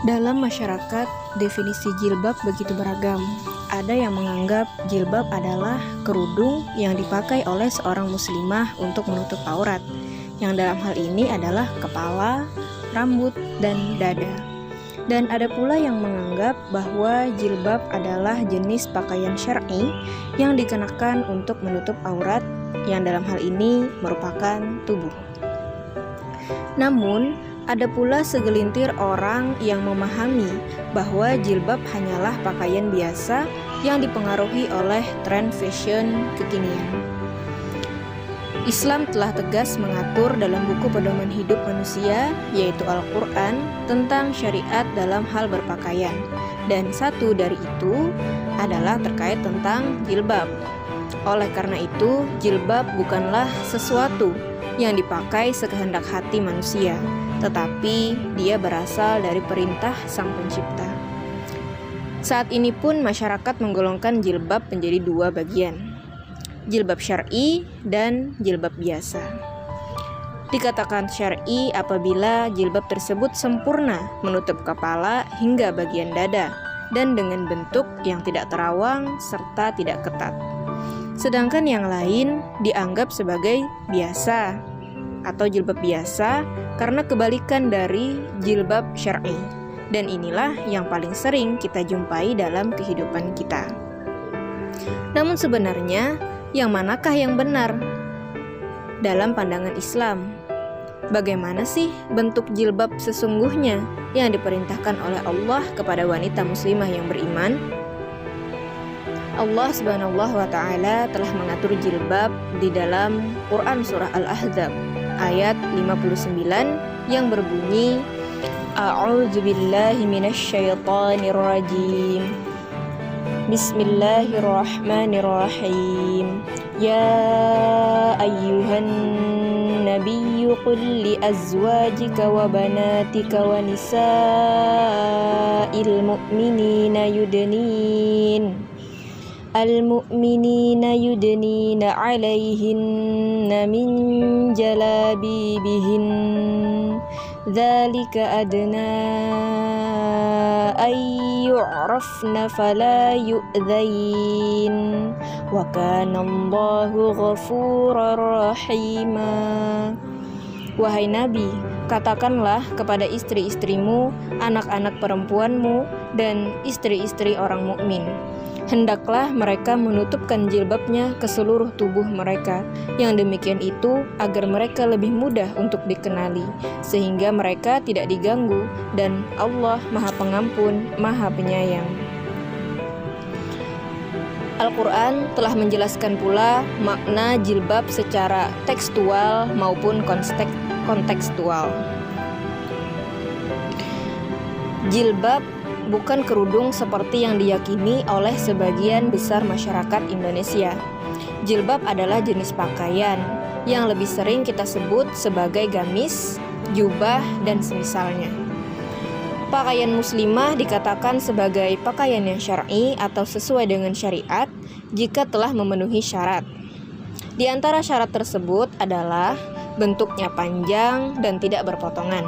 Dalam masyarakat, definisi jilbab begitu beragam. Ada yang menganggap jilbab adalah kerudung yang dipakai oleh seorang muslimah untuk menutup aurat, yang dalam hal ini adalah kepala, rambut, dan dada. Dan ada pula yang menganggap bahwa jilbab adalah jenis pakaian syar'i yang dikenakan untuk menutup aurat, yang dalam hal ini merupakan tubuh. Namun, ada pula segelintir orang yang memahami bahwa jilbab hanyalah pakaian biasa yang dipengaruhi oleh tren fashion kekinian. Islam telah tegas mengatur dalam buku pedoman hidup manusia, yaitu Al-Quran, tentang syariat dalam hal berpakaian. Dan satu dari itu adalah terkait tentang jilbab. Oleh karena itu, jilbab bukanlah sesuatu yang dipakai sekehendak hati manusia, tetapi dia berasal dari perintah Sang Pencipta. Saat ini pun masyarakat menggolongkan jilbab menjadi dua bagian, jilbab syar'i dan jilbab biasa. Dikatakan syar'i apabila jilbab tersebut sempurna menutup kepala hingga bagian dada dan dengan bentuk yang tidak terawang serta tidak ketat. Sedangkan yang lain dianggap sebagai biasa atau jilbab biasa karena kebalikan dari jilbab syar'i. Dan inilah yang paling sering kita jumpai dalam kehidupan kita. Namun sebenarnya, yang manakah yang benar dalam pandangan Islam? Bagaimana sih bentuk jilbab sesungguhnya yang diperintahkan oleh Allah kepada wanita muslimah yang beriman? Allah Subhanahu wa Ta'ala telah mengatur jilbab di dalam Quran Surah Al-Ahzab ayat 59 yang berbunyi, A'udzu billahi minasyaitonir rajim. Bismillahirrahmanirrahim. Ya ayyuhan nabiyyu qul li azwajika wa banatika wa nisa'il mu'minina yudnina alaihinna min jalabibihin dzalika adna ay yu'rafna fala yu'dzain wa kana Allahu ghafurar rahima. Wahai Nabi, katakanlah kepada istri-istrimu, anak-anak perempuanmu, dan istri-istri orang mukmin, hendaklah mereka menutupkan jilbabnya ke seluruh tubuh mereka. Yang demikian itu agar mereka lebih mudah untuk dikenali, sehingga mereka tidak diganggu, dan Allah Maha Pengampun, Maha Penyayang. Al-Quran telah menjelaskan pula makna jilbab secara tekstual maupun kontekstual. Jilbab bukan kerudung seperti yang diyakini oleh sebagian besar masyarakat Indonesia. Jilbab adalah jenis pakaian yang lebih sering kita sebut sebagai gamis, jubah, dan semisalnya. Pakaian muslimah dikatakan sebagai pakaian yang syar'i atau sesuai dengan syariat jika telah memenuhi syarat. Di antara syarat tersebut adalah bentuknya panjang dan tidak berpotongan,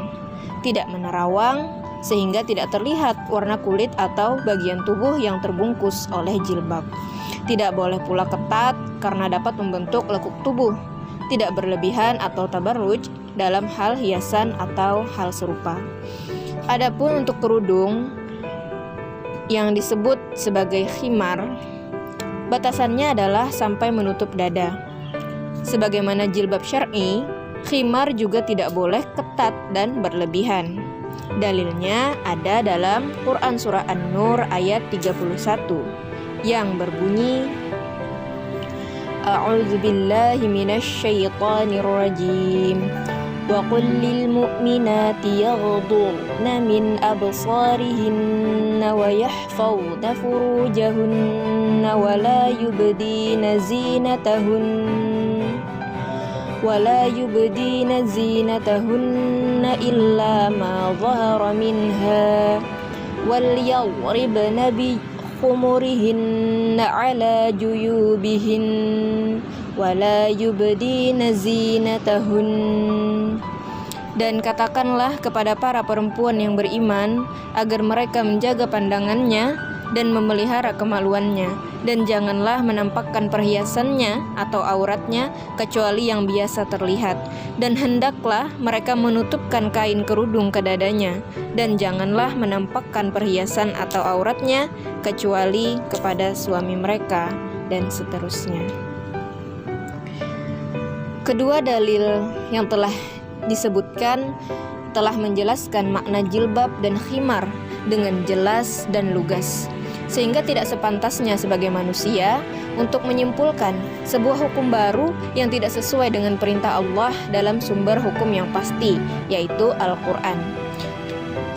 tidak menerawang sehingga tidak terlihat warna kulit atau bagian tubuh yang terbungkus oleh jilbab. Tidak boleh pula ketat karena dapat membentuk lekuk tubuh, tidak berlebihan atau tabarruj dalam hal hiasan atau hal serupa. Adapun untuk kerudung yang disebut sebagai khimar, batasannya adalah sampai menutup dada. Sebagaimana jilbab syar'i, khimar juga tidak boleh ketat dan berlebihan. Dalilnya ada dalam Quran Surah An-Nur ayat 31 yang berbunyi, A'udzu billahi minasyaitonir rajim. Wa qul lil mu'minati yaghdudna min absarihinna wa yahfazna furujahunna wa la yubdina zinatahunna illa ma dhahara minha wal yadribna bi khumurihinna ala juyubihin wa la yubdina zinatahun Dan katakanlah kepada para perempuan yang beriman agar mereka menjaga pandangannya dan memelihara kemaluannya, dan janganlah menampakkan perhiasannya atau auratnya kecuali yang biasa terlihat, dan hendaklah mereka menutupkan kain kerudung ke dadanya, dan janganlah menampakkan perhiasan atau auratnya kecuali kepada suami mereka, dan seterusnya. Kedua dalil yang telah disebutkan telah menjelaskan makna jilbab dan khimar dengan jelas dan lugas, sehingga tidak sepantasnya sebagai manusia untuk menyimpulkan sebuah hukum baru yang tidak sesuai dengan perintah Allah dalam sumber hukum yang pasti, yaitu Al-Quran.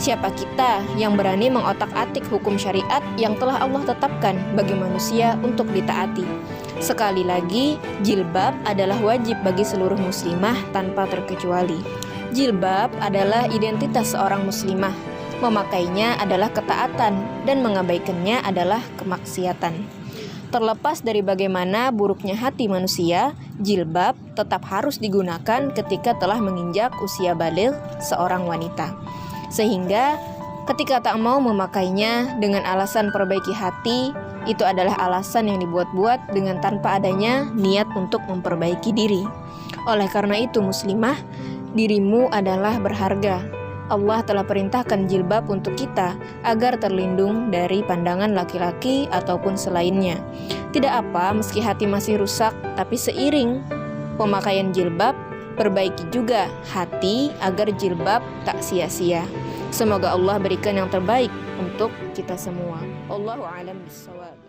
Siapa kita yang berani mengotak-atik hukum syariat yang telah Allah tetapkan bagi manusia untuk ditaati? Sekali lagi, jilbab adalah wajib bagi seluruh muslimah tanpa terkecuali. Jilbab adalah identitas seorang muslimah. Memakainya adalah ketaatan dan mengabaikannya adalah kemaksiatan. Terlepas dari bagaimana buruknya hati manusia, jilbab tetap harus digunakan ketika telah menginjak usia baligh seorang wanita. Sehingga ketika tak mau memakainya dengan alasan perbaiki hati, itu adalah alasan yang dibuat-buat dengan tanpa adanya niat untuk memperbaiki diri. Oleh karena itu muslimah, dirimu adalah berharga. Allah telah perintahkan jilbab untuk kita agar terlindung dari pandangan laki-laki ataupun selainnya. Tidak apa meski hati masih rusak, tapi seiring pemakaian jilbab, perbaiki juga hati agar jilbab tak sia-sia. Semoga Allah berikan yang terbaik untuk kita semua. Allahu a'lam bishawab.